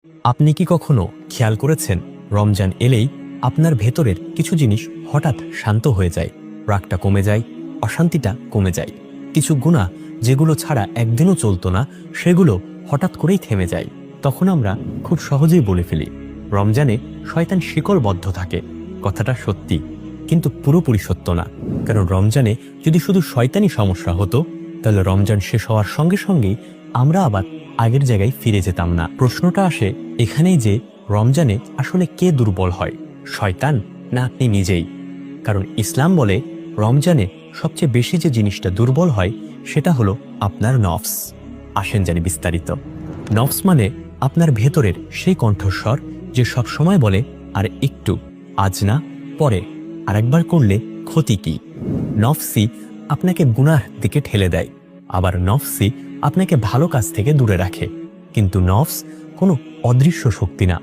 আপনি কি কখনো খেয়াল করেছেন রমজান এলেই আপনার ভেতরের কিছু জিনিস হঠাৎ শান্ত হয়ে যায়, রাগটা কমে যায়, অশান্তিটা কমে যায়। কিছু গুনাহ যেগুলো ছাড়া একদিনও চলতো না সেগুলো হঠাৎ করেই থেমে যায়। তখন আমরা খুব সহজেই বলে ফেলি রমজানে শয়তান শিকড়বদ্ধ থাকে। কথাটা সত্যি, কিন্তু পুরোপুরি সত্য না। কারণ রমজানে যদি শুধু শয়তানি সমস্যা হতো তাহলে রমজান শেষ হওয়ার সঙ্গে সঙ্গেই আমরা আবার আগের জায়গায় ফিরে যেতাম না। প্রশ্নটা আসে এখানেই যে রমজানে আসলে কে দুর্বল হয়, শয়তান না আপনি নিজেই? কারণ ইসলাম বলে রমজানে সবচেয়ে বেশি যে জিনিসটা দুর্বল হয় সেটা হলো আপনার নফস। আসেন জানি বিস্তারিত। নফস মানে আপনার ভেতরের সেই কণ্ঠস্বর যে সব সময় বলে আর একটু, আজ না পরে, আরেকবার করলে ক্ষতি কি। নফসি আপনাকে গুনাহ দিকে ঠেলে দেয়, আবার নফসি আপনাকে ভালো কাজ থেকে দূরে রাখে। কিন্তু নফস কোনো অদৃশ্য শক্তি না।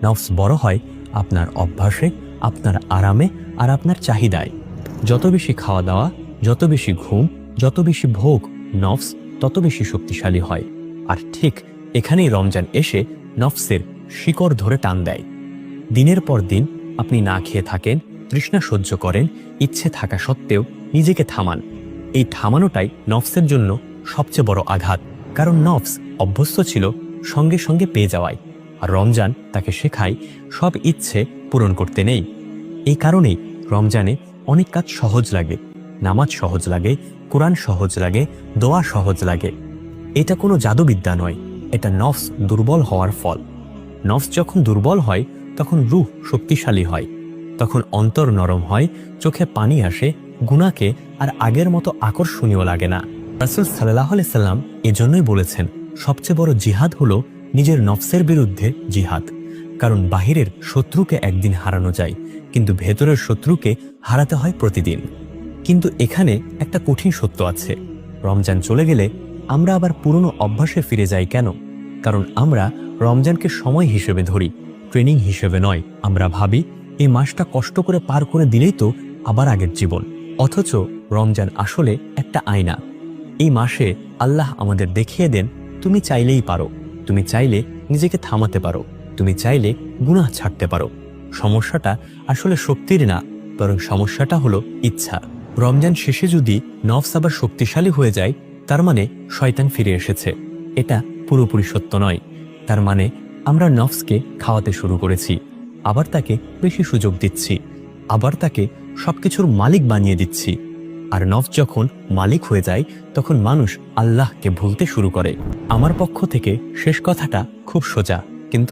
নফস বড় হয় আপনার অভ্যাসে, আপনার আরামে আর আপনার চাহিদায়। যত বেশি খাওয়া দাওয়া, যত বেশি ঘুম, যত বেশি ভোগ, নফস তত বেশি শক্তিশালী হয়। আর ঠিক এখানেই রমজান এসে নফসের শিকড় ধরে টান দেয়। দিনের পর দিন আপনি না খেয়ে থাকেন, তৃষ্ণা সহ্য করেন, ইচ্ছে থাকা সত্ত্বেও নিজেকে থামান। এই থামানোটাই নফসের জন্য সবচেয়ে বড় আঘাত। কারণ নফস অভ্যস্ত ছিল সঙ্গে সঙ্গে পেয়ে যাওয়ায়, আর রমজান তাকে শেখায় সব ইচ্ছে পূরণ করতে নেই। এই কারণেই রমজানে অনেক কাজ সহজ লাগে। নামাজ সহজ লাগে, কোরআন সহজ লাগে, দোয়া সহজ লাগে। এটা কোনো জাদুবিদ্যা নয়, এটা নফস দুর্বল হওয়ার ফল। নফস যখন দুর্বল হয় তখন রূহ শক্তিশালী হয়, তখন অন্তর নরম হয়, চোখে পানি আসে, গুনাহকে আর আগের মতো আকর্ষণীয় লাগে না। রাসূল সাল্লাল্লাহু আলাইহি সাল্লাম এজন্যই বলেছেন সবচেয়ে বড় জিহাদ হলো নিজের নফসের বিরুদ্ধে জিহাদ। কারণ বাহিরের শত্রুকে একদিন হারানো যায়, কিন্তু ভেতরের শত্রুকে হারাতে হয় প্রতিদিন। কিন্তু এখানে একটা কঠিন সত্য আছে, রমজান চলে গেলে আমরা আবার পুরনো অভ্যাসে ফিরে যাই কেন? কারণ আমরা রমজানকে সময় হিসেবে ধরি, ট্রেনিং হিসেবে নয়। আমরা ভাবি এই মাসটা কষ্ট করে পার করে দিলেই তো আবার আগের জীবন। অথচ রমজান আসলে একটা আয়না। এই মাসে আল্লাহ আমাদের দেখিয়ে দেন তুমি চাইলেই পারো, তুমি চাইলে নিজেকে থামাতে পারো, তুমি চাইলে গুনাহ ছাড়তে পারো। সমস্যাটা আসলে শক্তির না, বরং সমস্যাটা হলো ইচ্ছা। রমজান শেষে যদি নফস আবার শক্তিশালী হয়ে যায় তার মানে শয়তান ফিরে এসেছে। এটা পুরোপুরি সত্য নয়। তার মানে আমরা নফসকে খাওয়াতে শুরু করেছি, আবার তাকে বেশি সুযোগ দিচ্ছি, আবার তাকে সবকিছুর মালিক বানিয়ে দিচ্ছি। আর নফস যখন মালিক হয়ে যায় তখন মানুষ আল্লাহকে ভুলতে শুরু করে। আমার পক্ষ থেকে শেষ কথাটা খুব সোজা,